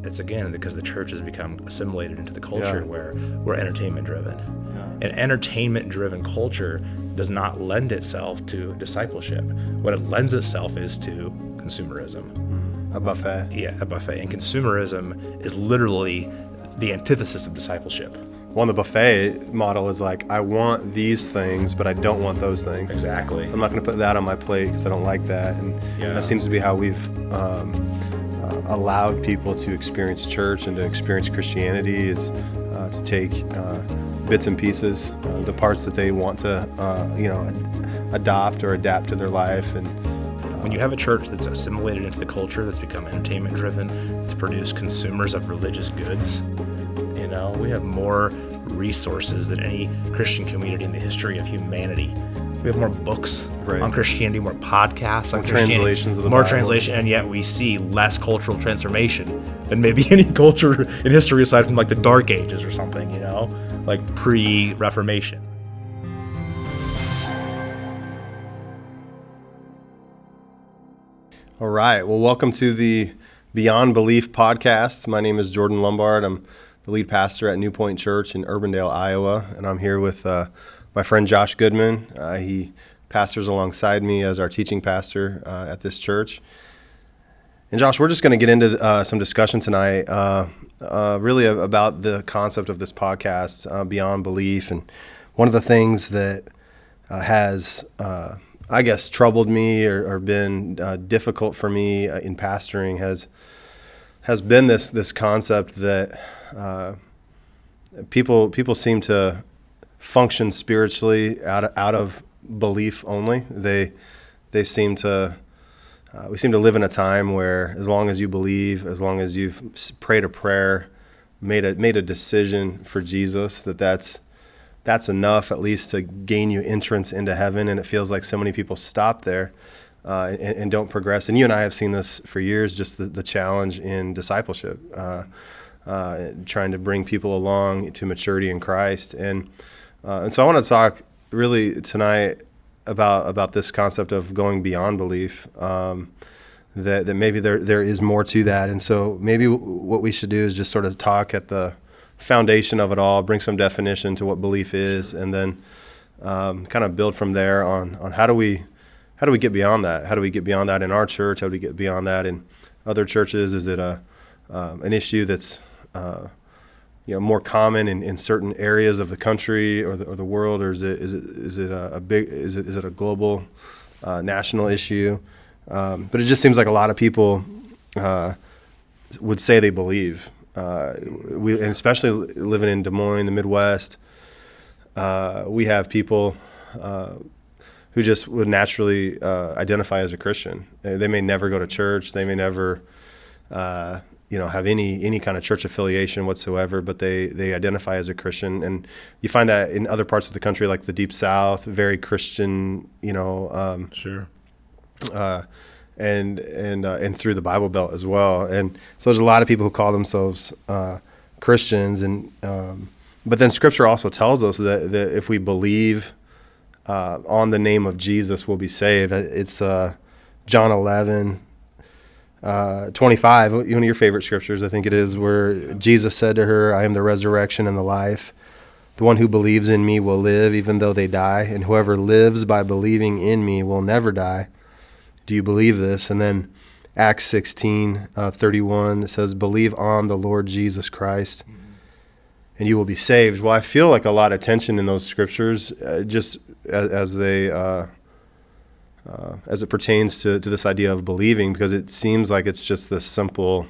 it's again because the church has become assimilated into the culture where we're entertainment driven. An entertainment driven culture does not lend itself to discipleship. What it lends itself is to consumerism. A buffet. Yeah, a buffet. And consumerism is literally the antithesis of discipleship. Well, the buffet model is like, I want these things, but I don't want those things. Exactly. So I'm not going to put that on my plate because I don't like that. And that seems to be how we've allowed people to experience church and to experience Christianity, is to take bits and pieces, the parts that they want to, adopt or adapt to their life. And when you have a church that's assimilated into the culture, that's become entertainment driven, that's produced consumers of religious goods, we have more resources than any Christian community in the history of humanity. We have more books on Christianity, more podcasts on Christianity, translations of the more Bible. Translation, and yet we see less cultural transformation than maybe any culture in history aside from like the Dark Ages or something, like pre-Reformation. All right. Well, welcome to the Beyond Belief podcast. My name is Jordan Lumbard. I'm the lead pastor at New Point Church in Urbandale, Iowa, and I'm here with my friend Josh Goodman. He pastors alongside me as our teaching pastor at this church. And Josh, we're just going to get into some discussion tonight, really about the concept of this podcast, Beyond Belief. And one of the things that has, troubled me or been difficult for me in pastoring has been this concept that people seem to function spiritually out of belief only. We seem to live in a time where as long as you believe, as long as you've prayed a prayer, made a decision for Jesus, that's enough at least to gain you entrance into heaven. And it feels like so many people stop there and don't progress. And you and I have seen this for years, just the challenge in discipleship, trying to bring people along to maturity in Christ. And so I want to talk really tonight about this concept of going beyond belief, that maybe there is more to that. And so maybe what we should do is just sort of talk at the foundation of it all, bring some definition to what belief is, and then kind of build from there on how do we get beyond that? How do we get beyond that in our church? How do we get beyond that in other churches? Is it an issue that's more common in certain areas of the country or the world, or is it a global national issue? But it just seems like a lot of people would say they believe. And especially living in Des Moines, the Midwest, we have people who just would naturally identify as a Christian. They may never go to church. They may never have any kind of church affiliation whatsoever, but they identify as a Christian. And you find that in other parts of the country, like the Deep South, very Christian, Sure. And through the Bible Belt as well. And so there's a lot of people who call themselves Christians, and but then Scripture also tells us that if we believe on the name of Jesus, we'll be saved. It's John 11. 25, one of your favorite scriptures, I think it is, where Jesus said to her, I am the resurrection and the life. The one who believes in me will live even though they die, and whoever lives by believing in me will never die. Do you believe this? And then Acts 16:31, it says, believe on the Lord Jesus Christ, and you will be saved. Well, I feel like a lot of tension in those scriptures, just as it pertains to this idea of believing, because it seems like it's just this simple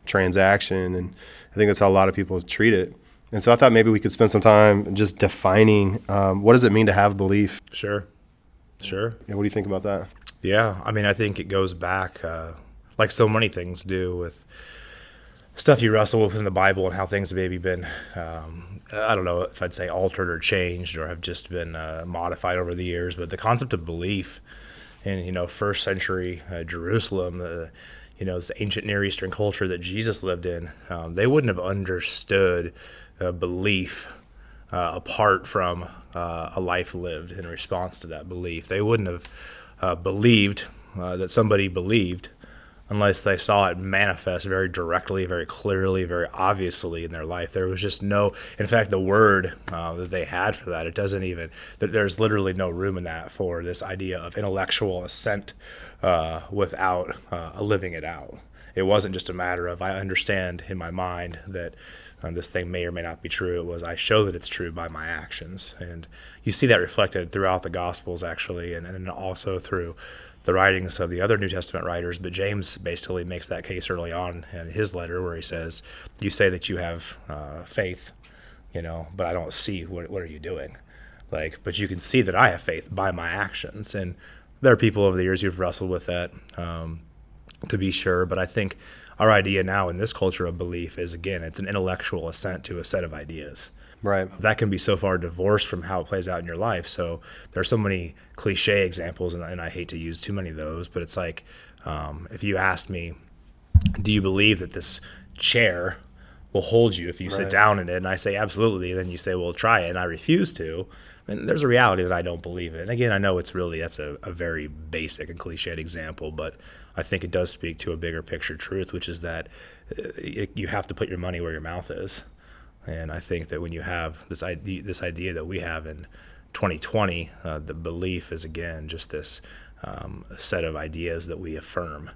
transaction, and I think that's how a lot of people treat it. And so I thought maybe we could spend some time just defining what does it mean to have belief. Sure. Yeah, what do you think about that? Yeah, I think it goes back, like so many things do, with stuff you wrestle with in the Bible and how things have maybe been, I don't know if I'd say altered or changed or have just been modified over the years, but the concept of belief in, first century Jerusalem, this ancient Near Eastern culture that Jesus lived in, they wouldn't have understood belief apart from a life lived in response to that belief. They wouldn't have believed that somebody believed unless they saw it manifest very directly, very clearly, very obviously in their life. There was just no, in fact, the word that they had for that, it doesn't even, there's literally no room in that for this idea of intellectual assent without living it out. It wasn't just a matter of, I understand in my mind that this thing may or may not be true. It was, I show that it's true by my actions. And you see that reflected throughout the Gospels, actually, and also through the writings of the other New Testament writers. But James basically makes that case early on in his letter, where he says, you say that you have faith, but I don't see, what are you doing? But you can see that I have faith by my actions. And there are people over the years who've wrestled with that, to be sure. But I think our idea now in this culture of belief is, again, it's an intellectual assent to a set of ideas. Right. That can be so far divorced from how it plays out in your life. So there are so many cliche examples, and I hate to use too many of those, but it's like, if you asked me, do you believe that this chair will hold you if you sit down in it? And I say, absolutely. And then you say, well, try it. And I refuse to. And there's a reality that I don't believe in. Again, I know that's a very basic and cliched example, but I think it does speak to a bigger picture truth, which is that you have to put your money where your mouth is. And I think that when you have this idea that we have in 2020, the belief is, again, just this set of ideas that we affirm,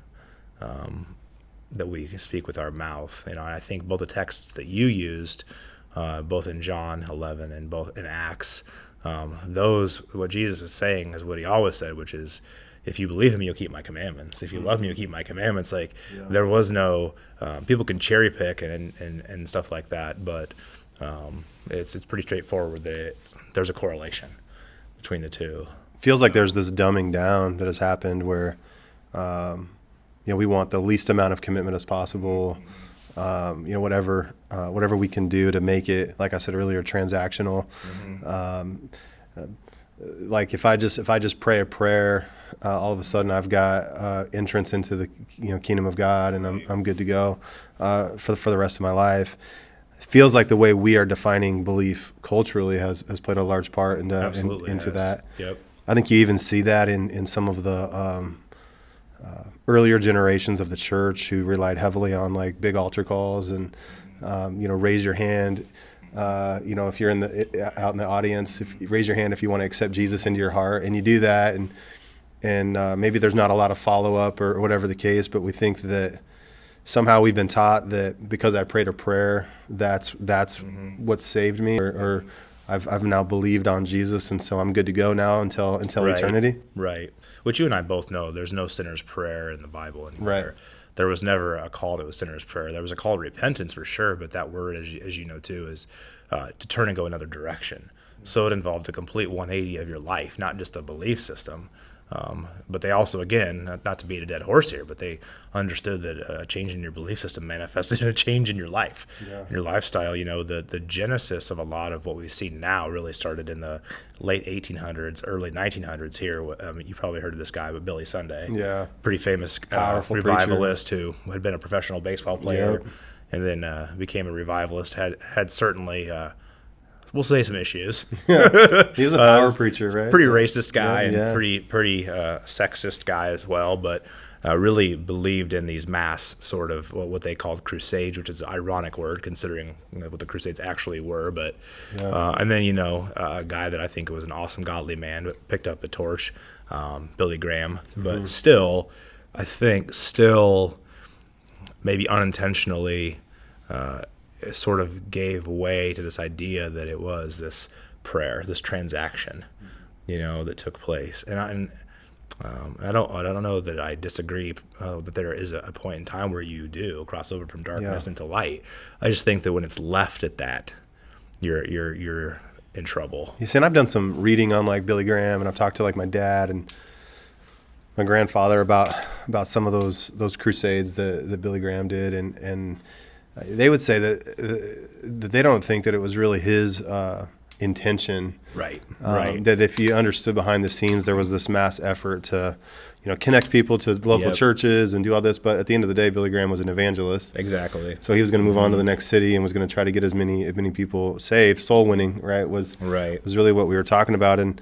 that we speak with our mouth. I think both the texts that you used, both in John 11 and both in Acts, what Jesus is saying is what he always said, which is, if you believe in me, you'll keep my commandments. If you love me, you'll keep my commandments. There was no, people can cherry pick and stuff like that, but it's pretty straightforward that there's a correlation between the two. Feels like there's this dumbing down that has happened where, we want the least amount of commitment as possible. Whatever we can do to make it, like I said earlier, transactional. Like if I just pray a prayer, all of a sudden I've got entrance into the kingdom of God, and I'm good to go for the rest of my life. It feels like the way we are defining belief culturally has played a large part into that. Yep. I think you even see that in some of the earlier generations of the church who relied heavily on like big altar calls and raise your hand. If you're out in the audience, raise your hand if you want to accept Jesus into your heart, and you do that, and maybe there's not a lot of follow up or whatever the case, but we think that somehow we've been taught that because I prayed a prayer, that's what saved me, or I've now believed on Jesus, and so I'm good to go now until eternity. Right. Which you and I both know, there's no sinner's prayer in the Bible anywhere. Right. There was never a call to a sinner's prayer. There was a call to repentance for sure, but that word, as you know too, is to turn and go another direction. So it involved a complete 180 of your life, not just a belief system. But they also, again, not to beat a dead horse here, but they understood that a change in your belief system manifested in a change in your life, your lifestyle. The genesis of a lot of what we see now really started in the late 1800s, early 1900s here. You probably heard of this guy, but Billy Sunday, pretty famous revivalist who had been a professional baseball player and then became a revivalist, had certainly... we'll say some issues. He was a power preacher, right? Pretty racist guy and pretty sexist guy as well, but really believed in these mass sort of what they called crusades, which is an ironic word considering what the crusades actually were. But and then a guy that I think was an awesome godly man, but picked up the torch, Billy Graham. But still, I think maybe unintentionally. It sort of gave way to this idea that it was this prayer, this transaction, that took place. And I don't know that I disagree that there is a point in time where you do cross over from darkness into light. I just think that when it's left at that, you're in trouble. You see, and I've done some reading on like Billy Graham, and I've talked to like my dad and my grandfather about some of those crusades that Billy Graham did, and they would say that they don't think that it was really his intention. Right. That if you understood behind the scenes, there was this mass effort to, connect people to local churches and do all this. But at the end of the day, Billy Graham was an evangelist. Exactly. So he was going to move on to the next city and was going to try to get as many people saved. Soul winning, right, was really what we were talking about. And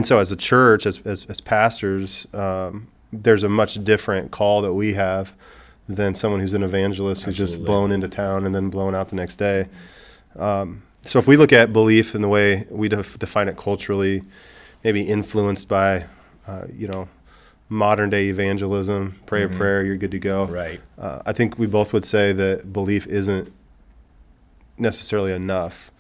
so as a church, as pastors, there's a much different call that we have than someone who's an evangelist who's just blown into town and then blown out the next day. So if we look at belief in the way we define it culturally, maybe influenced by, modern day evangelism, pray a prayer, you're good to go. Right. I think we both would say that belief isn't necessarily enough,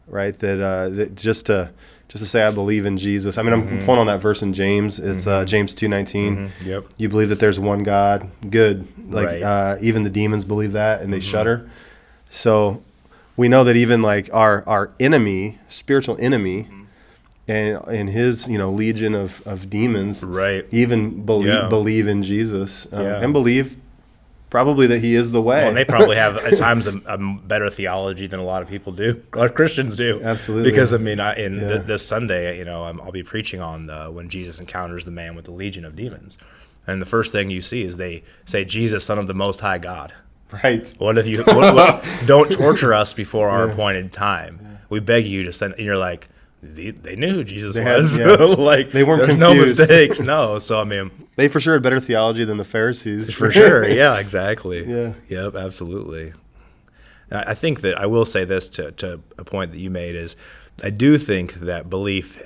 right? That just to say I believe in Jesus. I mean, I'm pulling on that verse in James. It's James 2:19. Yep. You believe that there's one God. Good. Like Right. even the demons believe that, and they shudder. So we know that even like our enemy, spiritual enemy, and his legion of demons, Right. even believe in Jesus, and believe probably that he is the way. Well, and they probably have at times a better theology than a lot of people do, or Christians do. Absolutely. Because I mean, this Sunday, I'll be preaching on when Jesus encounters the man with the legion of demons, and the first thing you see is they say, "Jesus, Son of the Most High God." Right. What if you don't torture us before our appointed time? We beg you to send. And you're like, they knew who Jesus was. Like They weren't there's confused. no mistakes. No. So I mean, They for sure had better theology than the Pharisees. for sure. Yeah. Exactly. Yeah. Yep. Absolutely. I think that I will say this to a point that you made is I do think that belief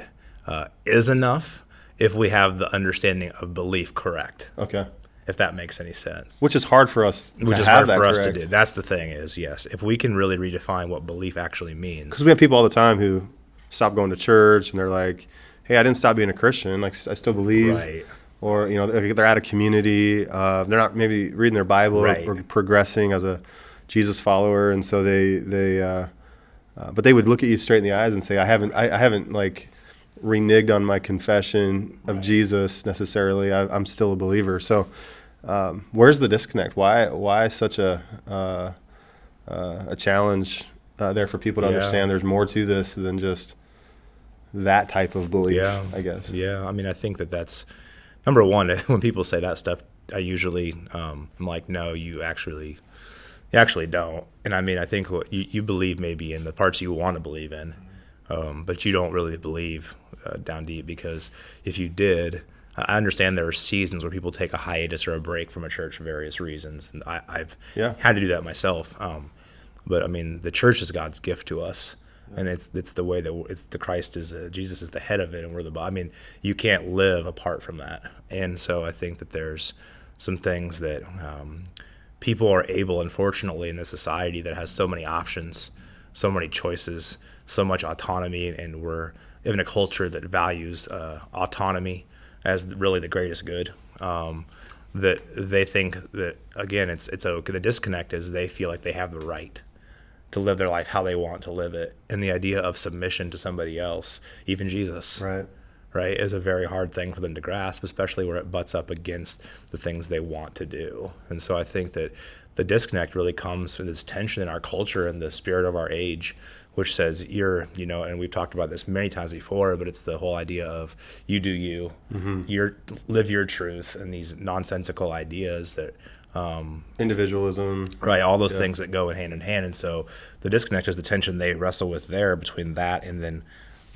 is enough if we have the understanding of belief correct. Okay. If that makes any sense. Which is hard for us to Which is have hard that for us to correct. do. That's the thing is, yes, if we can really redefine what belief actually means. Because we have people all the time who stop going to church and they're like, hey, I didn't stop being a Christian. Like, I still believe. Right. Or, they're out of community. They're not maybe reading their Bible Right. or progressing as a Jesus follower. And so but they would look at you straight in the eyes and say, I haven't like reneged on my confession of Jesus necessarily. I'm still a believer. So where's the disconnect? Why such a challenge there for people to understand there's more to this than just that type of belief, I guess. Yeah, I mean, I think that's number one. When people say that stuff, I usually I'm like, no, you actually don't. And I mean, I think what you believe maybe in the parts you want to believe in, but you don't really believe down deep, because if you did, I understand there are seasons where people take a hiatus or a break from a church for various reasons, and I've had to do that myself. But I mean, the church is God's gift to us, and it's the way that it's the Christ is Jesus is the head of it, and we're the body. I mean, you can't live apart from that, and so I think that there's some things that people are able, unfortunately, in this society that has so many options, so many choices, so much autonomy, and we're in a culture that values autonomy as really the greatest good. That they think that, again, it's okay. The disconnect is they feel like they have the right to live their life how they want to live it, and the idea of submission to somebody else, even Jesus, right, is a very hard thing for them to grasp, especially where it butts up against the things they want to do. And so I think that the disconnect really comes from this tension in our culture and the spirit of our age, which says and we've talked about this many times before, but it's the whole idea of you do you, live your truth, and these nonsensical ideas that Individualism. right, all those things that go hand in hand. And so the disconnect is the tension they wrestle with there between that and then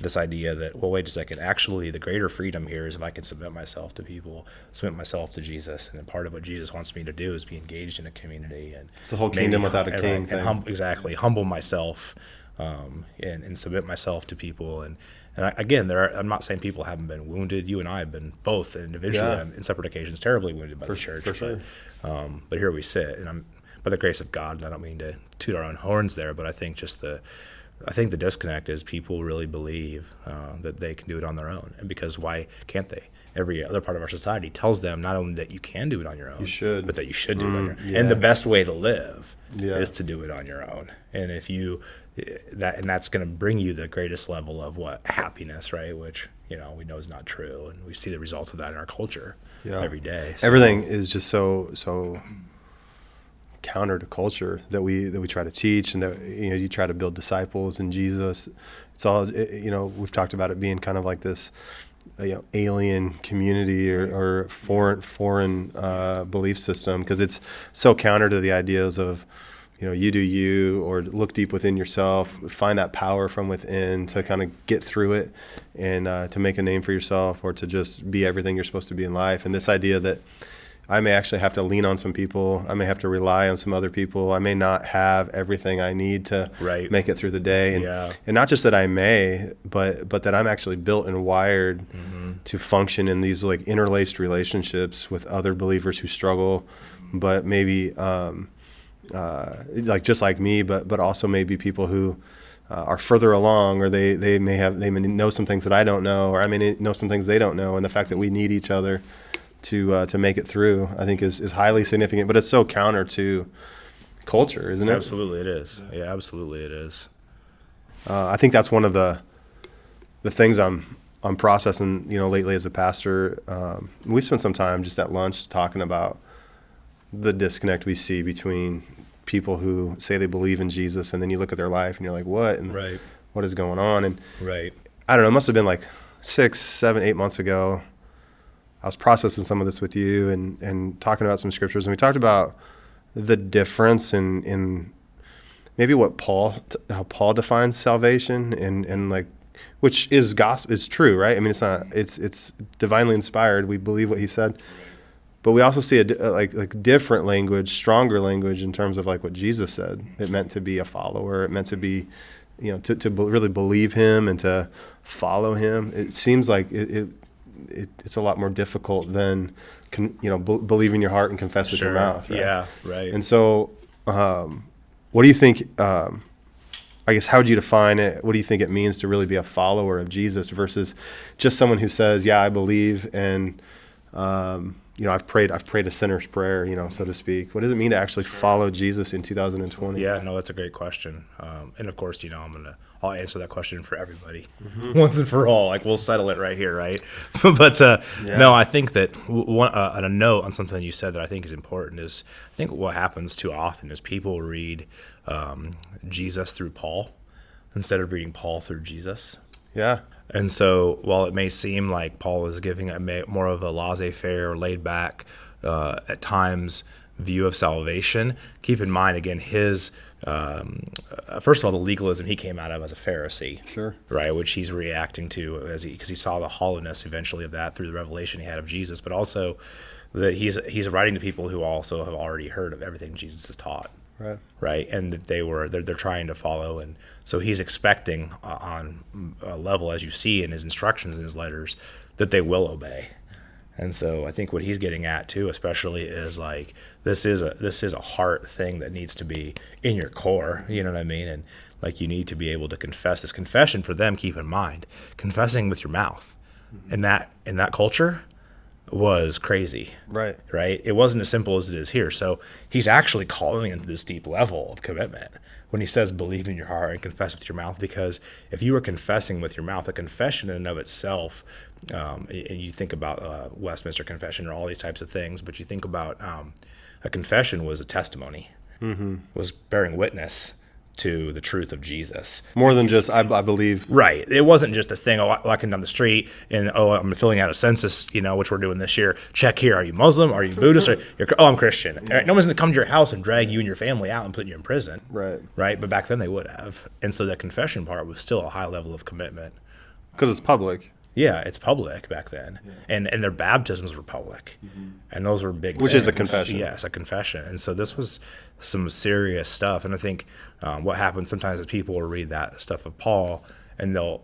this idea that, well, wait a second, actually the greater freedom here is if I can submit myself to people, submit myself to Jesus, and then part of what Jesus wants me to do is be engaged in a community. And it's the whole kingdom without a king thing. And humble myself and submit myself to people. And again, I'm not saying people haven't been wounded. You and I have been both individually and in separate occasions terribly wounded by the church. For sure. But here we sit, and I'm by the grace of God, and I don't mean to toot our own horns there, but I think the disconnect is people really believe that they can do it on their own. And because why can't they? Every other part of our society tells them not only that you can do it on your own, but that you should do it on your own. And the best way to live is to do it on your own. And if that's going to bring you the greatest level of happiness, right? Which, we know is not true. And we see the results of that in our culture every day. So, everything is just so counter to culture that we try to teach, and that you try to build disciples in Jesus. It's all we've talked about it being kind of like this alien community or foreign belief system, because it's so counter to the ideas of you do you, or look deep within yourself, find that power from within to kind of get through it and to make a name for yourself, or to just be everything you're supposed to be in life. And this idea that I may actually have to lean on some people, I may have to rely on some other people, I may not have everything I need to make it through the day. And not just that I may, but that I'm actually built and wired to function in these like interlaced relationships with other believers who struggle, but maybe like just like me, but also maybe people who are further along, or they may know some things that I don't know, or I may know some things they don't know, and the fact that we need each other to make it through, I think is highly significant. But it's so counter to culture, isn't it? Absolutely, it is. Yeah, absolutely, it is. I think that's one of the things I'm processing, lately as a pastor. We spent some time just at lunch talking about the disconnect we see between people who say they believe in Jesus, and then you look at their life and you're like, what? And what is going on? And I don't know, it must have been like 6, 7, 8 months ago. I was processing some of this with you and talking about some scriptures, and we talked about the difference in maybe how Paul defines salvation, and like, which is gospel, is true, right? I mean, it's divinely inspired. We believe what he said, but we also see like different language, stronger language in terms of like what Jesus said. It meant to be a follower. It meant to be, to really believe him and to follow him. It seems like it's a lot more difficult than believe in your heart and confess with your mouth, right? Yeah, right. And so what do you think, I guess, how would you define it? What do you think it means to really be a follower of Jesus versus just someone who says, yeah, I believe, and I've prayed a sinner's prayer, so to speak. What does it mean to actually follow Jesus in 2020? Yeah, no, that's a great question. And of course, I'll answer that question for everybody once and for all. Like, we'll settle it right here, right? But no, I think that on a note on something you said that I think is important is, I think what happens too often is people read Jesus through Paul instead of reading Paul through Jesus. Yeah. And so while it may seem like Paul is giving more of a laissez-faire or laid-back, at times, view of salvation, keep in mind, again, his, first of all, the legalism he came out of as a Pharisee, sure, right, which he's reacting to because he saw the hollowness eventually of that through the revelation he had of Jesus, but also that he's writing to people who also have already heard of everything Jesus has taught. Right, and that they're trying to follow, and so he's expecting on a level, as you see in his instructions in his letters, that they will obey. And so I think what he's getting at too, especially, is like this is a heart thing that needs to be in your core. You know what I mean? And like, you need to be able to confess. This confession for them, keep in mind, confessing with your mouth, in that culture, was crazy. Right. It wasn't as simple as it is here. So he's actually calling into this deep level of commitment when he says believe in your heart and confess with your mouth, because if you were confessing with your mouth, a confession in and of itself, and you think about Westminster Confession or all these types of things, but you think about a confession was a testimony, was bearing witness to the truth of Jesus. More than just, I believe. Right. It wasn't just this thing, walking down the street and, I'm filling out a census, which we're doing this year. Check here. Are you Muslim? Are you Buddhist? I'm Christian. Right? No one's going to come to your house and drag you and your family out and put you in prison. Right. But back then they would have. And so that confession part was still a high level of commitment. Because it's public. Yeah, it's public back then. Yeah. And their baptisms were public. And those were big Which things. is a confession. Yes, a confession. And so this was some serious stuff. And I think what happens sometimes is people will read that stuff of Paul and they'll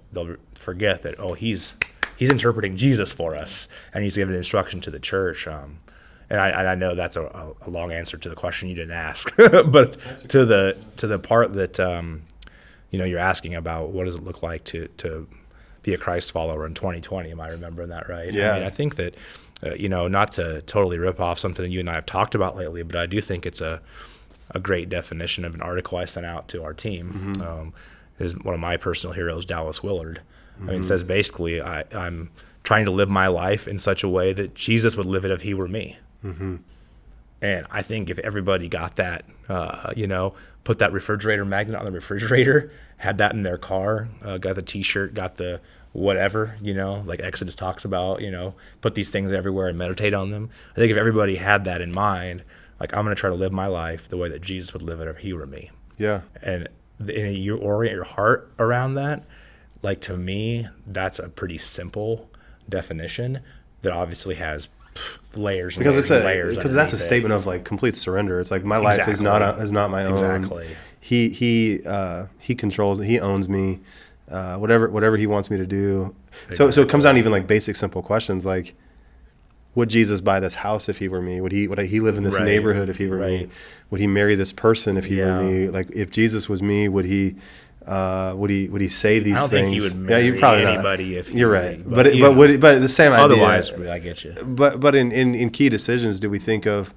forget that, he's interpreting Jesus for us, and he's giving instruction to the church. And I know that's a long answer to the question you didn't ask, but to the part that you're asking about, what does it look like to be a Christ follower in 2020? Am I remembering that right? Yeah. I mean, I think that not to totally rip off something that you and I have talked about lately, but I do think it's a great definition of an article I sent out to our team. Is one of my personal heroes, Dallas Willard. I mean, it says basically, I'm trying to live my life in such a way that Jesus would live it if he were me. And I think if everybody got that, put that refrigerator magnet on the refrigerator, had that in their car, got the T-shirt, got the whatever, like Exodus talks about, put these things everywhere and meditate on them. I think if everybody had that in mind, Like, I'm going to try to live my life the way that Jesus would live it if he were me. Yeah. And you orient your heart around that. Like, to me, that's a pretty simple definition that obviously has layers and Because layers and layers. because that's a statement of like complete surrender. It's like my life is not my own. Exactly. He controls it. He owns me. Whatever he wants me to do. So it comes down to even like basic simple questions like, would Jesus buy this house if he were me? Would he live in this neighborhood if he were me? Would he marry this person if he were me? Like, if Jesus was me, would he say these things? I don't think he would marry anybody if he You're were right. me, But the same idea. Otherwise, I get you. But in key decisions, do we think of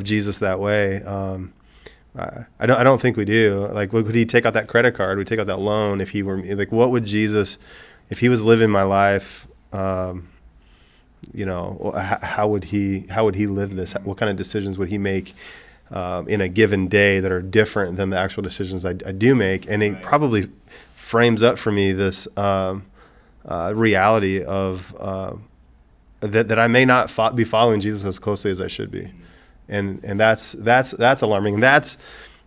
Jesus that way? I don't think we do. Like, would he take out that credit card? Would he take out that loan if he were me? Like, what would Jesus, if he was living my life? How would he live this? What kind of decisions would he make in a given day that are different than the actual decisions I do make? And it probably frames up for me this reality of that I may not be following Jesus as closely as I should be, and that's alarming. And that's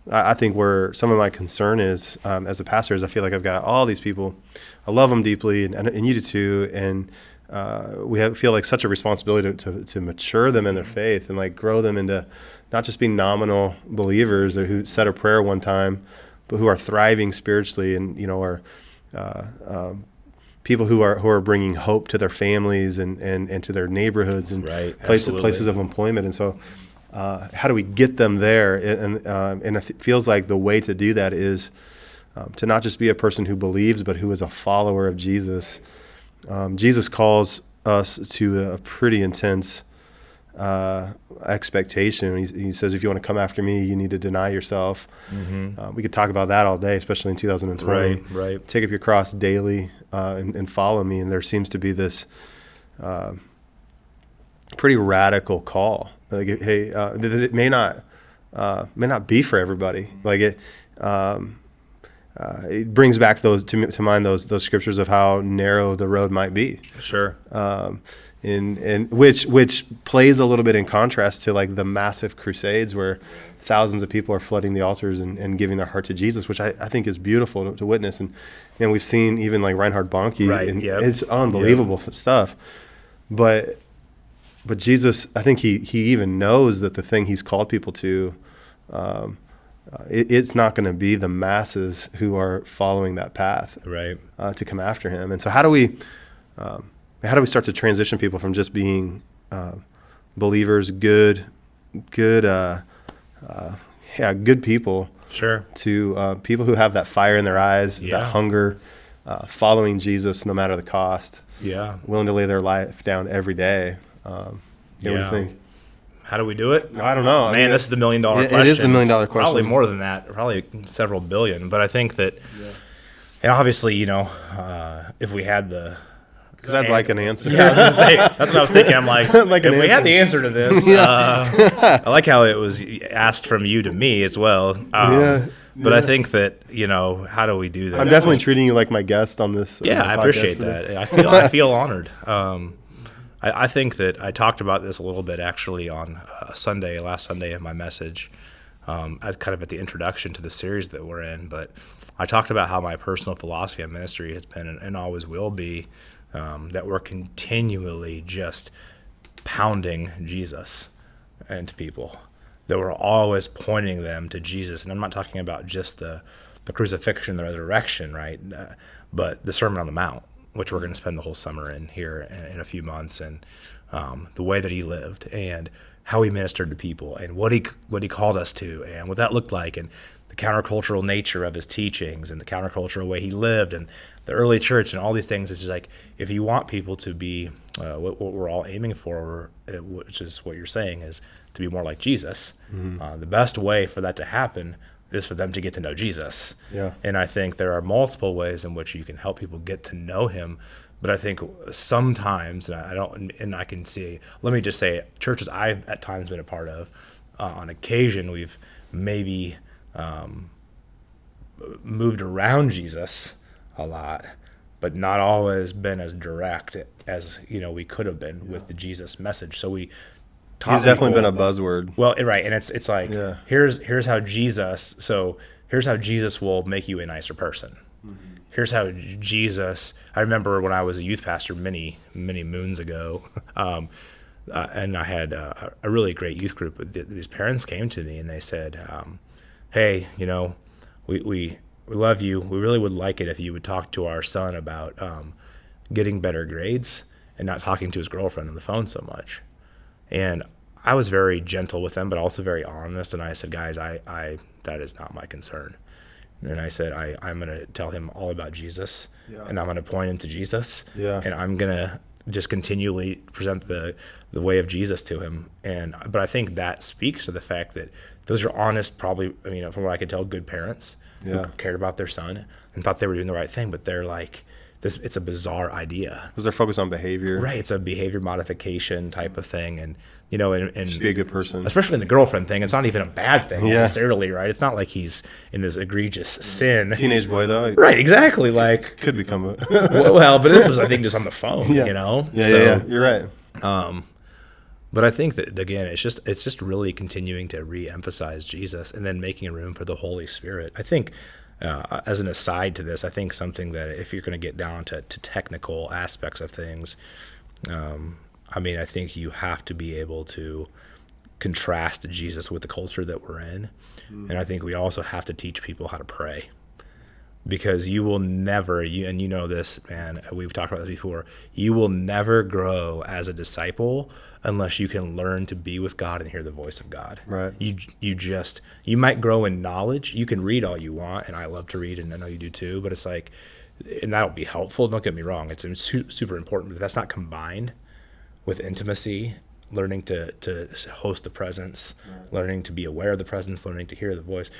I think where some of my concern is as a pastor is I feel like I've got all these people, I love them deeply, and you do too, and feel like such a responsibility to mature them in their faith and like grow them into not just being nominal believers or who said a prayer one time, but who are thriving spiritually and are people who are bringing hope to their families and to their neighborhoods and places of employment. And so, how do we get them there? And it feels like the way to do that is to not just be a person who believes, but who is a follower of Jesus. Jesus calls us to a pretty intense expectation. He says, if you want to come after me, you need to deny yourself. Mm-hmm. We could talk about that all day, especially in 2020. Right. Take up your cross daily and follow me. And there seems to be this pretty radical call. Like, hey, that it may not be for everybody. Like it brings back to mind those scriptures of how narrow the road might be. Sure. And which plays a little bit in contrast to like the massive crusades where thousands of people are flooding the altars and giving their heart to Jesus, which I think is beautiful to witness. And we've seen even like Reinhard Bonnke, and it's unbelievable stuff. But Jesus, I think he even knows that the thing he's called people to, it's not going to be the masses who are following that path, to come after him. And so how do we start to transition people from just being believers, good people, sure, to people who have that fire in their eyes, that hunger, following Jesus no matter the cost, willing to lay their life down every day. What do you think? How do we do it? I don't know. Man, this is the $1 million question. It is the $1 million question. Probably more than that. Probably several billion. But I think that, and obviously, if we had the... Because I'd like an answer. Yeah, I was going to say, that's what I was thinking. I'm like if we had the answer to this, I like how it was asked from you to me as well. But I think that, how do we do that? I'm definitely treating you like my guest on this. Yeah, I appreciate that. I feel honored. I think that I talked about this a little bit actually on last Sunday in my message, kind of at the introduction to the series that we're in. But I talked about how my personal philosophy of ministry has been and always will be that we're continually just pounding Jesus into people, that we're always pointing them to Jesus. And I'm not talking about just the crucifixion, the resurrection, right? But the Sermon on the Mount, which we're going to spend the whole summer in here in a few months, and the way that he lived and how he ministered to people and what he called us to and what that looked like and the countercultural nature of his teachings and the countercultural way he lived and the early church and all these things. It's just like, if you want people to be what we're all aiming for, which is what you're saying, is to be more like Jesus, the best way for that to happen is for them to get to know Jesus. Yeah. And I think there are multiple ways in which you can help people get to know him. But I think sometimes, and I can see, let me just say, churches I've at times been a part of, on occasion we've maybe moved around Jesus a lot, but not always been as direct as we could have been with the Jesus message. So we taught He's definitely people- been a buzzword. Well, right, and it's like Yeah. here's how Jesus. So here's how Jesus will make you a nicer person. Here's how Jesus. I remember when I was a youth pastor many moons ago, and I had a really great youth group. These parents came to me and they said, "Hey, we love you. We really would like it if you would talk to our son about getting better grades and not talking to his girlfriend on the phone so much." And I was very gentle with them, but also very honest. And I said, "Guys, I that is not my concern." And I said, I'm going to tell him all about Jesus, and I'm going to point him to Jesus, and I'm going to just continually present the way of Jesus to him. But I think that speaks to the fact that those are honest, probably, from what I could tell, good parents who cared about their son and thought they were doing the right thing. But they're like, it's a bizarre idea. Because they're focused on behavior. Right. It's a behavior modification type of thing. And, and Just be a good person. Especially in the girlfriend thing, it's not even a bad thing necessarily, right? It's not like he's in this egregious sin. Teenage boy, though. Right, exactly. Like, Could become a... well, but this was, I think, just on the phone, Yeah, So, you're right. But I think that, again, it's just really continuing to re-emphasize Jesus and then making room for the Holy Spirit. I think, as an aside to this, I think something that if you're going to get down to technical aspects of things, I think you have to be able to contrast Jesus with the culture that we're in. And I think we also have to teach people how to pray. Because you will never, and you know this, man, we've talked about this before, you will never grow as a disciple unless you can learn to be with God and hear the voice of God. Right. You might grow in knowledge. You can read all you want, and I love to read, and I know you do too, but it's like, and that'll be helpful, don't get me wrong, it's super important, but if that's not combined with intimacy, learning to host the presence, learning to be aware of the presence, learning to hear the voice,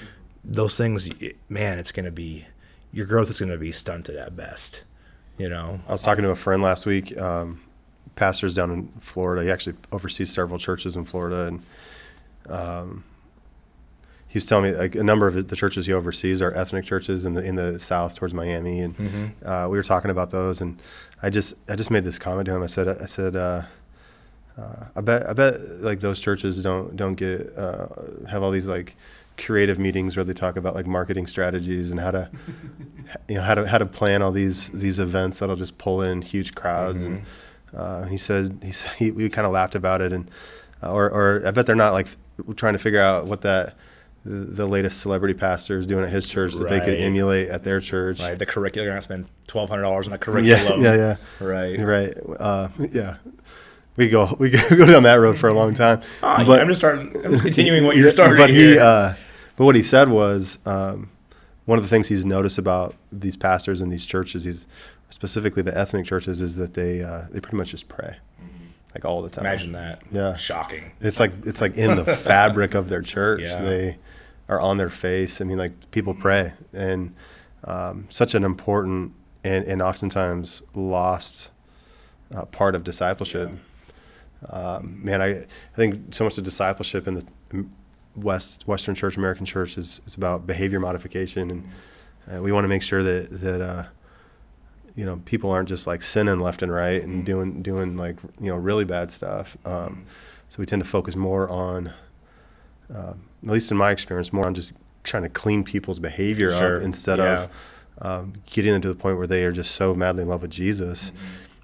those things, man, it's going to be, your growth is going to be stunted at best, I was talking to a friend last week, pastors down in Florida. He actually oversees several churches in Florida, and he was telling me like a number of the churches he oversees are ethnic churches in the South towards Miami, and we were talking about those, and I just made this comment to him. I said I bet like those churches don't get have all these like creative meetings where they talk about like marketing strategies and how to how to plan all these events that'll just pull in huge crowds. And we kind of laughed about it, and or I bet they're not like trying to figure out what the latest celebrity pastor is doing at his church that they could emulate at their church. Right, the curriculum, you're going to spend $1,200 on a curriculum. Yeah. Right. Yeah. We go down that road for a long time. But I'm just continuing what you're starting. But but what he said was one of the things he's noticed about these pastors and these churches, specifically the ethnic churches, is that they pretty much just pray, like all the time. Imagine that. Yeah, shocking. It's like in the fabric of their church. Yeah. They are on their face. I mean, like people pray, and such an important and oftentimes lost part of discipleship. Man, I think so much of discipleship in the Western church, American church, is about behavior modification, and we want to make sure that people aren't just like sinning left and right and doing like really bad stuff. So we tend to focus more on, at least in my experience, more on just trying to clean people's behavior up instead of getting them to the point where they are just so madly in love with Jesus,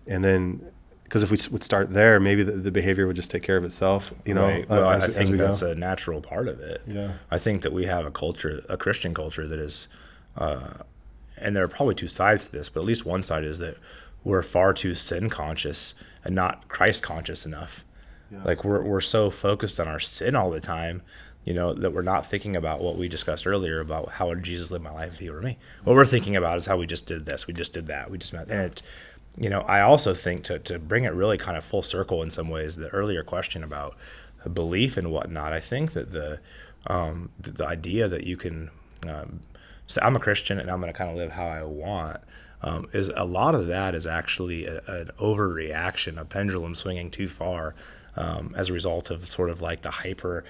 and then. Because if we would start there, maybe the behavior would just take care of itself, Right. Well, I think that's a natural part of it. Yeah. I think that we have a Christian culture that is, and there are probably two sides to this, but at least one side is that we're far too sin conscious and not Christ conscious enough. Yeah. Like we're so focused on our sin all the time, that we're not thinking about what we discussed earlier about how would Jesus live my life if he were me. What we're thinking about is how we just did this, we just did that, we just met, and it. I also think to bring it really kind of full circle in some ways, the earlier question about belief and whatnot, I think that the idea that you can say, I'm a Christian and I'm going to kind of live how I want, is a lot of that is actually an overreaction, a pendulum swinging too far as a result of sort of like the hyper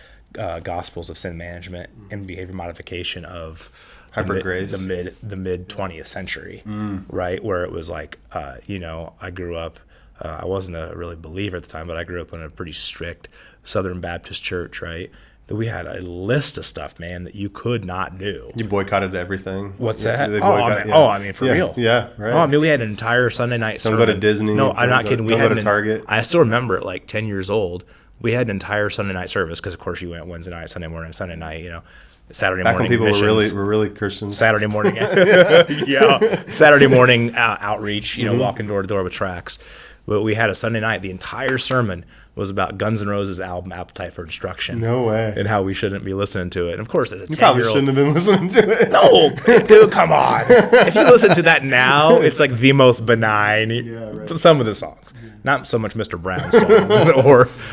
gospels of sin management and behavior modification of hyper-grace, the mid 20th century, right? Where it was like, I grew up I wasn't a really believer at the time, but I grew up in a pretty strict Southern Baptist church, right? That we had a list of stuff, man, that you could not do. You boycotted everything. What's that? I mean, for yeah. real. Yeah, right. Oh, I mean, we had an entire Sunday night Don't sermon. go to Disney. No, I'm not kidding. We don't had go to Target. I still remember it, like 10 years old. We had an entire Sunday night service because, of course, you went Wednesday night, Sunday morning, Sunday night. Saturday Back morning. when people missions, were really Christians. Saturday morning, Saturday morning outreach. Walking door to door with tracts. But we had a Sunday night. The entire sermon was about Guns N' Roses' album "Appetite for Destruction." No way. And how we shouldn't be listening to it. And of course, as a 10-year-old, You probably shouldn't have been listening to it. No, dude, come on. If you listen to that now, it's like the most benign. Yeah, right. Some of the songs, not so much Mr. Brownstone,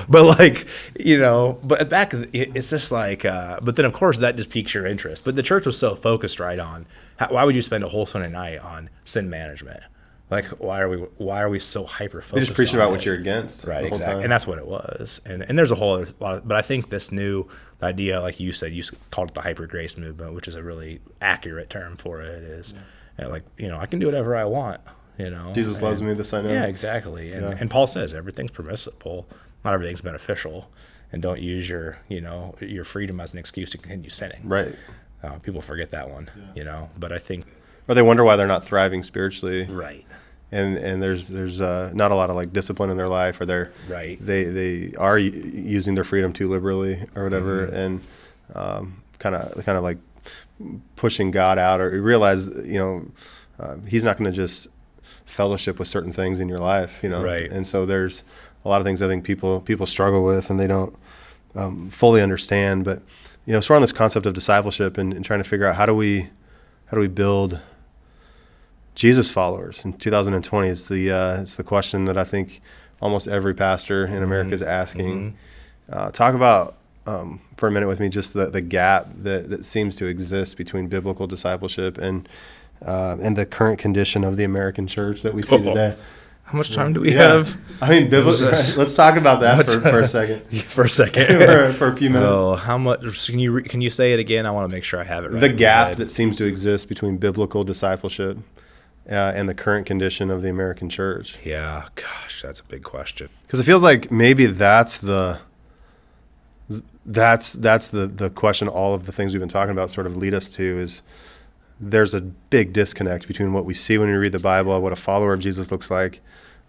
but back, it's just like. But then, of course, that just piques your interest. But the church was so focused right on. Why would you spend a whole Sunday night on sin management? Like, why are we so hyper focused? You're just preaching about what you're against, right? The whole Exactly, time. and that's what it was. And there's a whole lot of, but I think this new idea, like you said, you called it the hyper grace movement, which is a really accurate term for it. Is I can do whatever I want. Jesus loves me, this I know. Yeah, exactly. And Paul says everything's permissible, not everything's beneficial, and don't use your freedom as an excuse to continue sinning. Right. People forget that one. But I think. Or they wonder why they're not thriving spiritually. Right. And there's not a lot of like discipline in their life, or they are using their freedom too liberally or whatever, and kind of like pushing God out, or realize He's not going to just fellowship with certain things in your life, Right. And so there's a lot of things I think people struggle with, and they don't fully understand. But so we're on this concept of discipleship and trying to figure out how do we build Jesus followers in 2020 is it's the question that I think almost every pastor in America is asking. Talk about for a minute with me just the gap that seems to exist between biblical discipleship and the current condition of the American church that we see today. How much time do we have? I mean, let's talk about that for a second. For a second. for a few minutes. Well, how much can you say it again? I want to make sure I have it right. The gap that seems to exist between biblical discipleship and the current condition of the American church. Yeah, gosh, that's a big question. Because it feels like maybe that's the question all of the things we've been talking about sort of lead us to is there's a big disconnect between what we see when we read the Bible, what a follower of Jesus looks like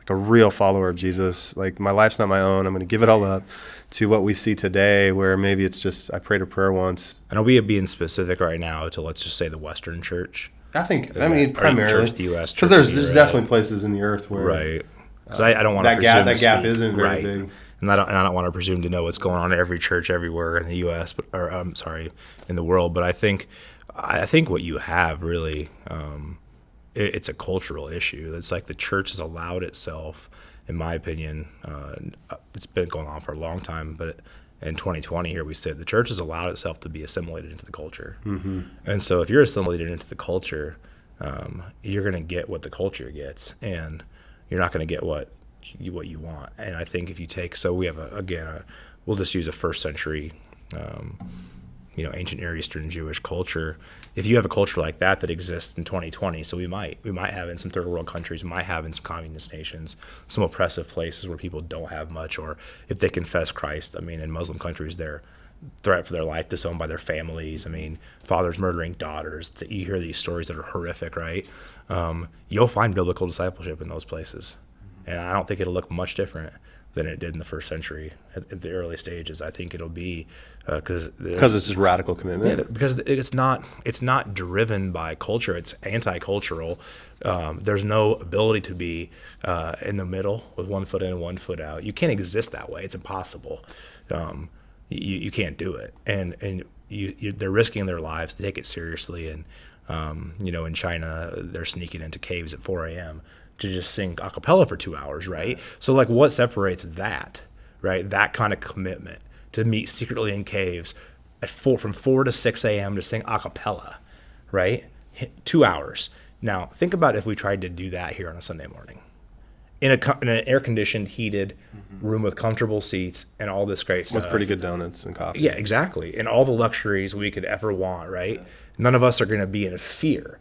a real follower of Jesus. Like, my life's not my own. I'm going to give it all up, to what we see today where maybe it's just I prayed a prayer once. And are we being specific right now to, let's just say, the Western church? Primarily. The U.S. Because there's definitely places in the earth where... Right. Because I don't want to presume that gap isn't very big. And I don't want to presume to know what's going on in every church everywhere in the U.S. In the world. But I think what you have really, it's a cultural issue. It's like the church has allowed itself, in my opinion, it's been going on for a long time, but in 2020 here we said the church has allowed itself to be assimilated into the culture. Mm-hmm. And so if you're assimilated into the culture, you're going to get what the culture gets, and you're not going to get what you want. And I think if you take, so we have we'll just use a first century, ancient Near Eastern Jewish culture. If you have a culture like that exists in 2020, so we might have in some third world countries, we might have in some communist nations, some oppressive places where people don't have much, or if they confess Christ, in Muslim countries, they're threat for their life disowned by their families. Fathers murdering daughters. You hear these stories that are horrific, right? You'll find biblical discipleship in those places. And I don't think it'll look much different than it did in the first century at the early stages. I think it'll be because it's just radical commitment. Yeah, because it's not driven by culture. It's anti-cultural. There's no ability to be in the middle with one foot in and one foot out. You can't exist that way. It's impossible. You can't do it. And they're risking their lives to take it seriously. And in China, they're sneaking into caves at 4 a.m. to just sing a cappella for 2 hours, right? So, what separates that, right? That kind of commitment to meet secretly in caves from 4 to 6 a.m. to sing a cappella, right? 2 hours. Now, think about if we tried to do that here on a Sunday morning in an air-conditioned, heated room with comfortable seats and all this great stuff. With pretty good donuts and coffee. Yeah, exactly. And all the luxuries we could ever want, right? None of us are going to be in fear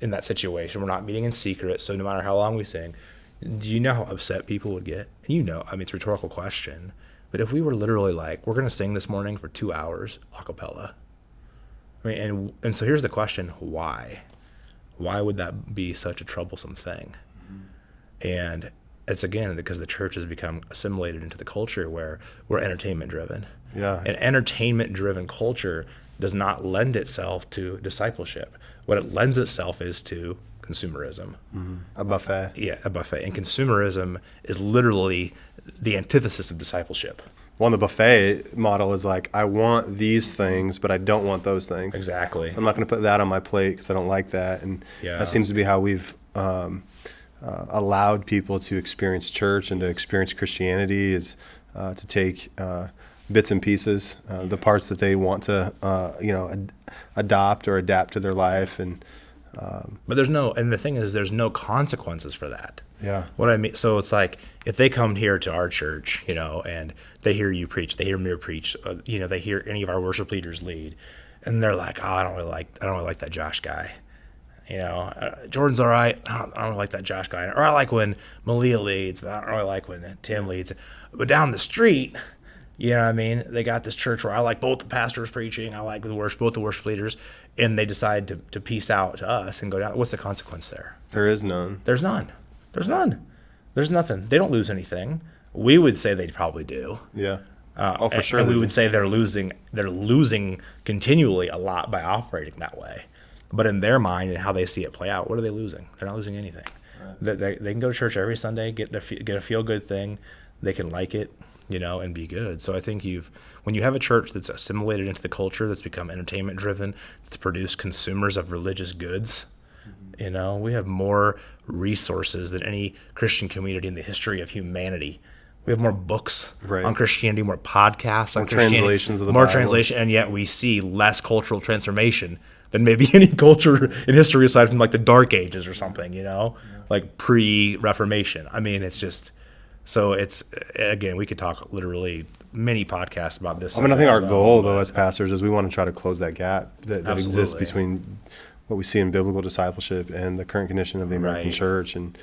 in that situation. We're not meeting in secret, so no matter how long we sing, Do you know how upset people would get? And I mean, it's a rhetorical question, but if we were literally like, we're going to sing this morning for 2 hours a cappella, I mean, and so here's the question: why? Why would that be such a troublesome thing? And it's again because the church has become assimilated into the culture where we're entertainment driven. Yeah. An entertainment driven culture does not lend itself to discipleship. What it lends itself is to consumerism. A buffet. Yeah, a buffet. And consumerism is literally the antithesis of discipleship. Well, the buffet model is like, I want these things, but I don't want those things. Exactly. So I'm not going to put that on my plate because I don't like that. And that seems to be how we've allowed people to experience church and to experience Christianity, is to take bits and pieces, the parts that they want to, adopt or adapt to their life. But and the thing is, there's no consequences for that. Yeah. What I mean, so it's like if they come here to our church, and they hear you preach, they hear me preach, they hear any of our worship leaders lead, and they're like, oh, I don't really like that Josh guy. Jordan's all right. I don't really like that Josh guy. Or I like when Malia leads, but I don't really like when Tim leads. But down the street, I mean, they got this church where I like both the pastors preaching, I like both the worship leaders, and they decide to peace out to us and go down. What's the consequence there? There is none. There's none. There's none. There's nothing. They don't lose anything. We would say they probably do. Yeah. For sure. And we would say they're losing continually a lot by operating that way. But in their mind and how they see it play out, what are they losing? They're not losing anything. Right. They can go to church every Sunday, get a feel-good thing. They can like it, and be good. So I think when you have a church that's assimilated into the culture, that's become entertainment-driven, that's produced consumers of religious goods, we have more resources than any Christian community in the history of humanity. We have more books on Christianity, more podcasts on Christianity, translations of the more Bible. Translation, and yet we see less cultural transformation than maybe any culture in history aside from like the Dark Ages or something, like pre-Reformation. I mean, it's just, so it's, again, we could talk literally many podcasts about this. I mean, I think our goal, though, as pastors, is we want to try to close that gap that exists between what we see in biblical discipleship and the current condition of the American church. And,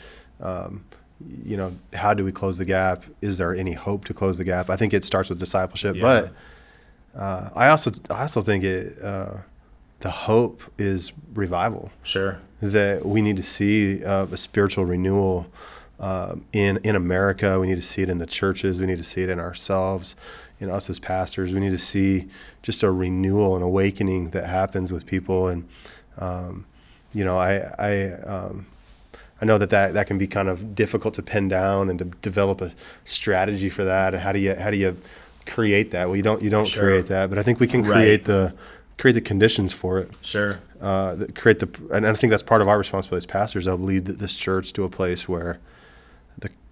how do we close the gap? Is there any hope to close the gap? I think it starts with discipleship, but I also think the hope is revival. Sure. That we need to see a spiritual renewal in America. We need to see it in the churches. We need to see it in ourselves, in us as pastors. We need to see just a renewal and awakening that happens with people. And I know that can be kind of difficult to pin down and to develop a strategy for that. And how do you create that? Well, you don't create that, but I think we can create the conditions for it. Sure. And I think that's part of our responsibility as pastors. I'll lead this church to a place where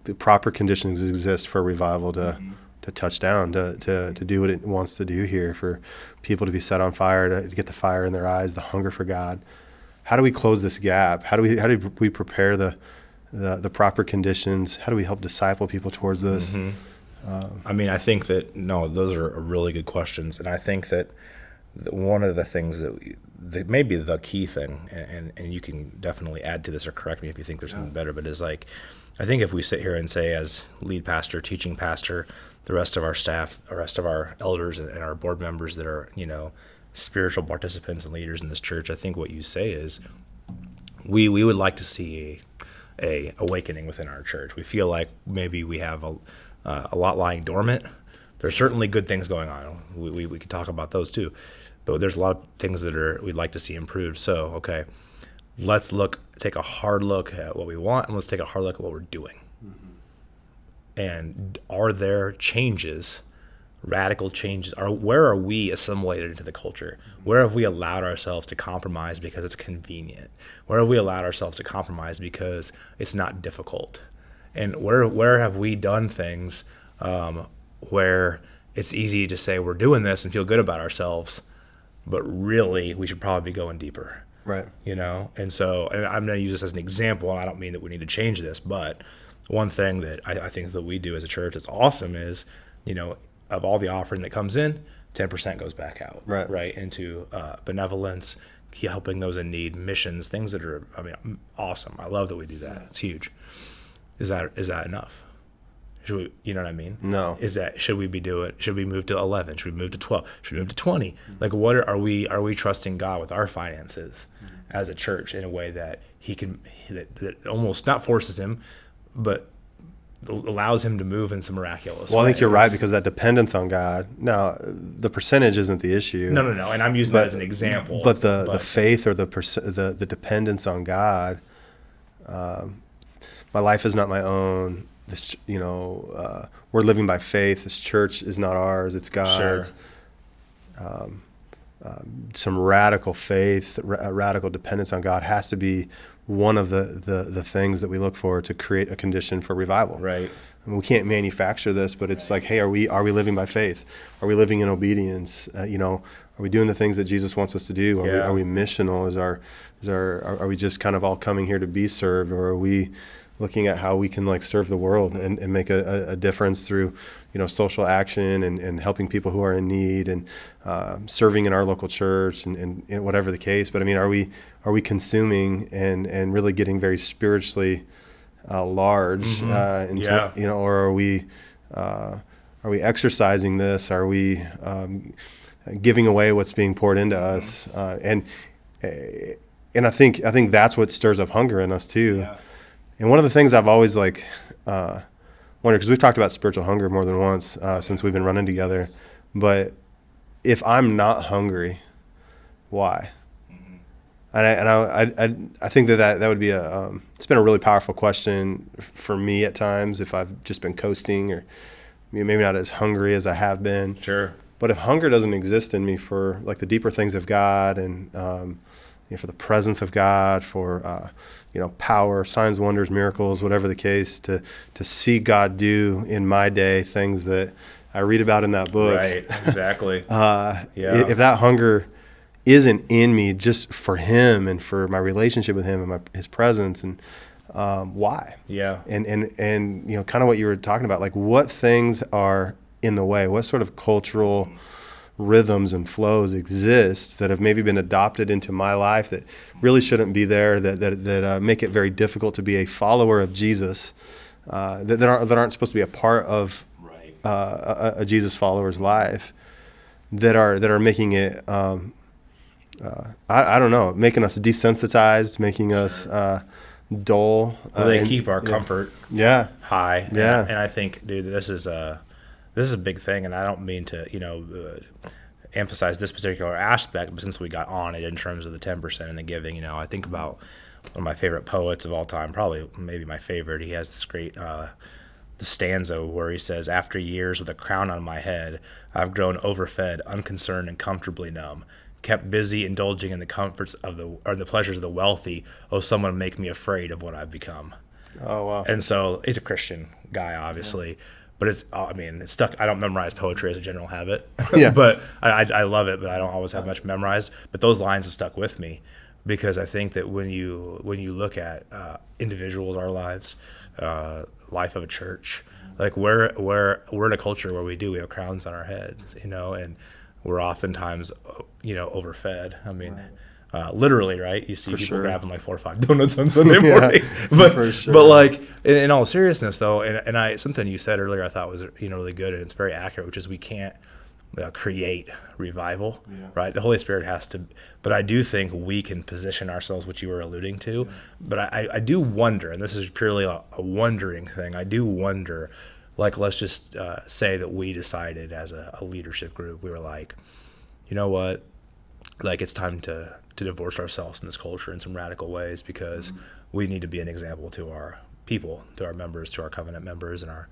the proper conditions exist for revival to touch down, to do what it wants to do here, for people to be set on fire, to get the fire in their eyes, the hunger for God. How do we close this gap? How do we prepare the proper conditions? How do we help disciple people towards this? I mean, I think that, those are really good questions. And I think that one of the things that may be the key thing, and you can definitely add to this or correct me if you think there's something better, but is like, I think if we sit here and say, as lead pastor, teaching pastor, the rest of our staff, the rest of our elders and our board members that are, spiritual participants and leaders in this church, I think what you say is we would like to see a awakening within our church. We feel like maybe we have a lot lying dormant. There's certainly good things going on. We could talk about those too, but there's a lot of things that we'd like to see improved. So, okay, let's take a hard look at what we want, and let's take a hard look at what we're doing. And are there changes, radical changes? Where are we assimilated into the culture? Where have we allowed ourselves to compromise because it's convenient? Where have we allowed ourselves to compromise because it's not difficult? And where have we done things where it's easy to say we're doing this and feel good about ourselves, but really we should probably be going deeper. Right. And so, and I'm going to use this as an example, and I don't mean that we need to change this, but one thing that I think that we do as a church that's awesome is, of all the offering that comes in, 10% goes back out, right, into benevolence, helping those in need, missions, things that are, awesome. I love that we do that. It's huge. is that enough? Should we, you know what I mean? No. Should we move to 11? Should we move to 12? Should we move to 20? Like, are we trusting God with our finances as a church in a way that that almost not forces him, but allows him to move in some miraculous Well, I think ways? you're right, because that dependence on God. Now, the percentage isn't the issue. No. And I'm using that as an example. But the faith, or the dependence on God. My life is not my own. This, we're living by faith. This church is not ours; it's God's. Sure. Some radical faith, radical dependence on God has to be one of the things that we look for to create a condition for revival. Right. I mean, we can't manufacture this, but it's like, hey, are we living by faith? Are we living in obedience? Are we doing the things that Jesus wants us to do? Are we missional? Are we just kind of all coming here to be served, or are we looking at how we can like serve the world and make a difference through, social action and helping people who are in need, and serving in our local church and whatever the case. But I mean, are we consuming and really getting very spiritually large, or are we exercising this? Are we giving away what's being poured into us? And I think that's what stirs up hunger in us too. Yeah. And one of the things I've always wondered, because we've talked about spiritual hunger more than once since we've been running together, but if I'm not hungry, why? And I think that would be it's been a really powerful question for me at times, if I've just been coasting, or maybe not as hungry as I have been. Sure. But if hunger doesn't exist in me for like the deeper things of God, and for the presence of God, for power, signs, wonders, miracles, whatever the case, to see God do in my day things that I read about in that book. Right. Exactly. If that hunger isn't in me just for Him and for my relationship with Him and His presence, and why? Yeah. And kind of what you were talking about, like what things are in the way, what sort of cultural rhythms and flows exist that have maybe been adopted into my life that really shouldn't be there, that make it very difficult to be a follower of Jesus, that aren't supposed to be a part of a Jesus follower's life, that are making it I don't know, making us desensitized, making us dull. Well, they keep our comfort high. Yeah. And I think, dude, this is a big thing, and I don't mean to, emphasize this particular aspect, but since we got on it in terms of the 10% and the giving, I think about one of my favorite poets of all time, probably maybe my favorite. He has this great the stanza where he says, "After years with a crown on my head, I've grown overfed, unconcerned, and comfortably numb. Kept busy indulging in the comforts of the pleasures of the wealthy. Oh, someone make me afraid of what I've become." Oh, wow. And so he's a Christian guy, obviously. Yeah. But it's stuck. I don't memorize poetry as a general habit, but I love it. But I don't always have much memorized. But those lines have stuck with me, because I think that when you look at individuals, our lives, life of a church, like we're in a culture where we have crowns on our heads, and we're oftentimes overfed. I mean. Literally, right? You see people grabbing like 4 or 5 donuts on Sunday morning. But like in all seriousness, though, and something you said earlier I thought was really good, and it's very accurate, which is we can't create revival, right? The Holy Spirit has to, but I do think we can position ourselves, which you were alluding to. But I do wonder, and this is purely a wondering thing. I do wonder, like, let's just say that we decided as a leadership group, we were like, you know what, like it's time to divorce ourselves from this culture in some radical ways, because we need to be an example to our people, to our members, to our covenant members, and our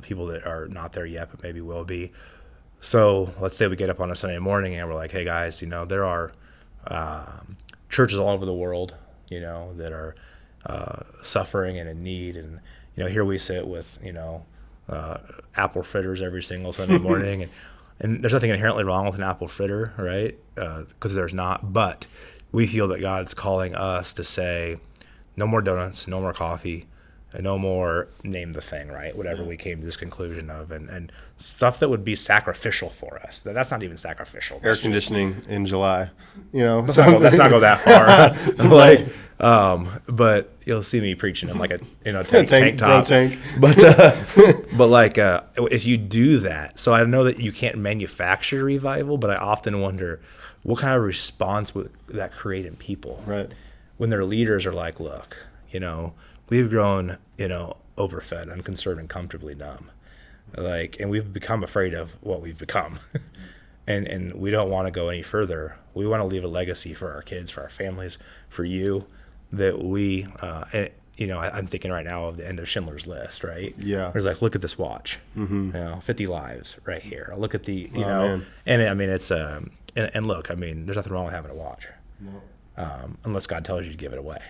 people that are not there yet but maybe will be. So let's say we get up on a Sunday morning and we're like, hey guys, there are churches all over the world, that are suffering and in need, and here we sit with apple fritters every single Sunday morning, and there's nothing inherently wrong with an apple fritter, right? Because there's not. But we feel that God's calling us to say, no more donuts, no more coffee, and no more name the thing, right? Whatever we came to this conclusion of, and stuff that would be sacrificial for us. That's not even sacrificial. Air conditioning in July, Let's not go that far. But you'll see me preaching in like a tank top. Tank. But like if you do that, so I know that you can't manufacture revival, but I often wonder what kind of response would that create in people, Right. when their leaders are like, look, we've grown, overfed, unconcerned, and comfortably numb, and we've become afraid of what we've become. And we don't want to go any further. We want to leave a legacy for our kids, for our families, for you, that we, I'm thinking right now of the end of Schindler's List, right? Yeah. Where it's like, look at this watch, 50 lives right here. Look at the, man. and I mean, it's, and look, I mean, there's nothing wrong with having a watch, unless God tells you to give it away,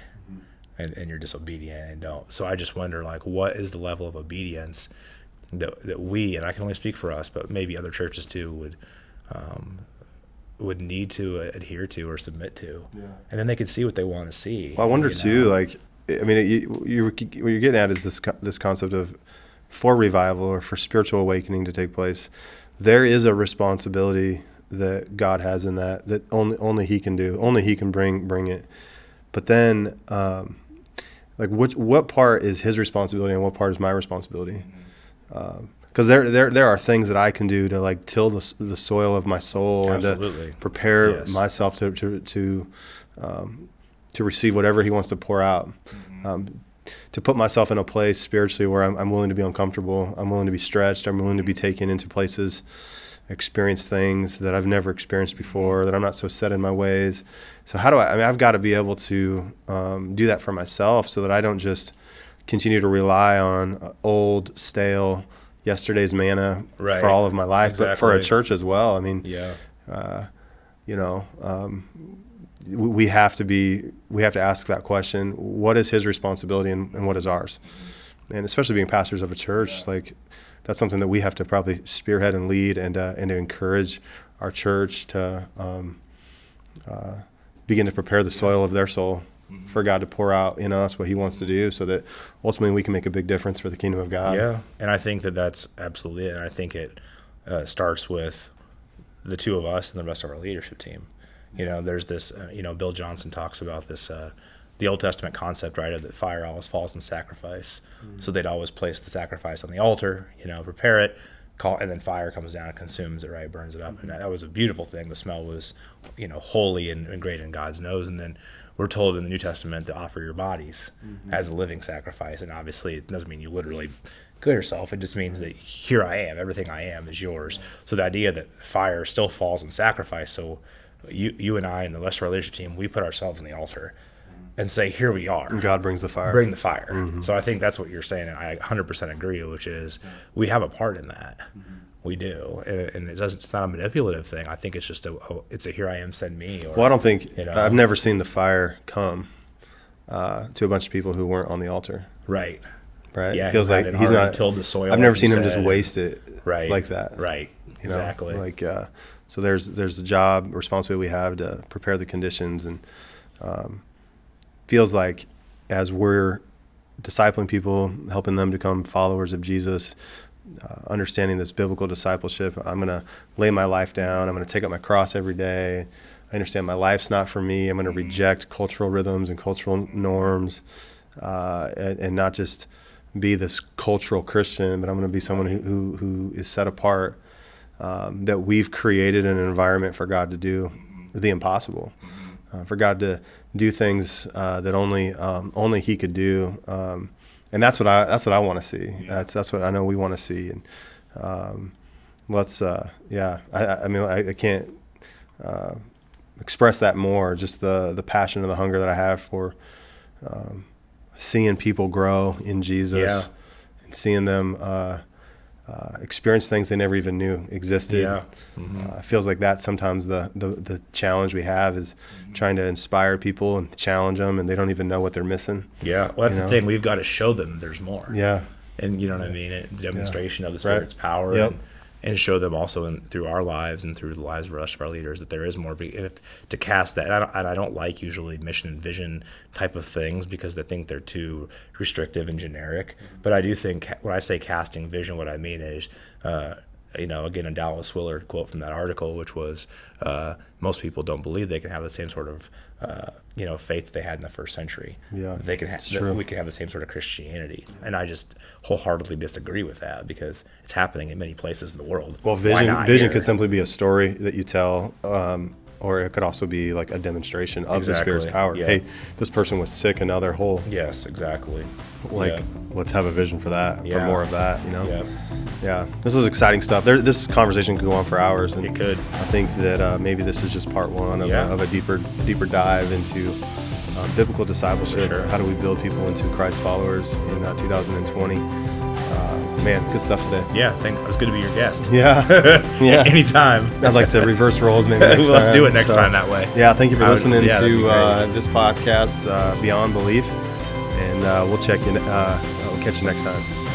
and you're disobedient and don't. So I just wonder, like, what is the level of obedience that we, and I can only speak for us, but maybe other churches too, would need to adhere to or submit to, and then they could see what they want to see. Well, I wonder too, like, I mean, what you're getting at is this concept of, for revival or for spiritual awakening to take place, there is a responsibility that God has in that only He can do, only He can bring it. But then, like, what part is His responsibility and what part is my responsibility? Because there are things that I can do to, like, till the soil of my soul. Absolutely. And to prepare myself to receive whatever He wants to pour out. To put myself in a place spiritually where I'm willing to be uncomfortable, I'm willing to be stretched, I'm willing to be taken into places, experience things that I've never experienced before, that I'm not so set in my ways. So how do I mean, I've got to be able to do that for myself so that I don't just continue to rely on old, stale, yesterday's manna for all of my life, but for a church as well. I mean, we have to ask that question: what is His responsibility and what is ours? And especially being pastors of a church, like, that's something that we have to probably spearhead and lead, and to encourage our church to begin to prepare the soil of their soul for God to pour out in us what He wants to do, so that ultimately we can make a big difference for the kingdom of God. Yeah, and I think that's absolutely it. And I think it starts with the two of us and the rest of our leadership team. There's this, Bill Johnson talks about this, the Old Testament concept, right, of that fire always falls in sacrifice. So they'd always place the sacrifice on the altar, prepare it, and then fire comes down and consumes it, right, burns it up. And that was a beautiful thing. The smell was, holy and great in God's nose. And then we're told in the New Testament to offer your bodies as a living sacrifice. And obviously it doesn't mean you literally kill yourself. It just means that here I am, everything I am is yours. So the idea that fire still falls in sacrifice, so you and I and the rest of our leadership team, we put ourselves on the altar and say, here we are. And God brings the fire. Bring the fire. So I think that's what you're saying, and I 100% agree, which is we have a part in that. We do. And it's not a manipulative thing. I think it's just it's a here I am, send me. Or, well, I don't think, I've never seen the fire come to a bunch of people who weren't on the altar. Right. Yeah, it feels like He's not tilled the soil. I've never seen Him just waste it like that. Right. Exactly. Like, so there's the job, responsibility we have to prepare the conditions, and feels like as we're discipling people, helping them become followers of Jesus, understanding this biblical discipleship, I'm going to lay my life down. I'm going to take up my cross every day. I understand my life's not for me. I'm going to reject cultural rhythms and cultural norms, and not just be this cultural Christian, but I'm going to be someone who is set apart, that we've created an environment for God to do the impossible, for God to do things that only He could do, and that's what I want to see. That's what I know we want to see. And I can't express that more. Just the passion and the hunger that I have for seeing people grow in Jesus, and seeing them experience things they never even knew existed. It feels like that's sometimes the challenge we have, is trying to inspire people and challenge them, and they don't even know what they're missing. Yeah, well, that's the thing. We've got to show them there's more. Yeah. And you know what I mean? A demonstration of the Spirit's power, and show them also through our lives and through the lives of the rest of our leaders that there is more. To cast that, and I don't like usually mission and vision type of things, because I think they're too restrictive and generic. But I do think when I say casting vision, what I mean is again, a Dallas Willard quote from that article, which was, most people don't believe they can have the same sort of, faith that they had in the first century. Yeah, they can that we can have the same sort of Christianity. And I just wholeheartedly disagree with that, because it's happening in many places in the world. Well, vision could simply be a story that you tell, or it could also be like a demonstration of the Spirit's power. Yeah. Hey, this person was sick and now they're whole. Yes, exactly. Let's have a vision for that, for more of that, Yeah. This is exciting stuff. This conversation could go on for hours, and It could. I think that maybe this is just part one of a deeper dive into biblical discipleship. For sure. How do we build people into Christ followers in 2020? Man, good stuff today. Yeah, it was good to be your guest. Yeah. Anytime. I'd like to reverse roles maybe next time. Let's do it next time that way. Yeah, thank you for listening that'd be to great. this podcast, Beyond Belief, and we'll catch you next time.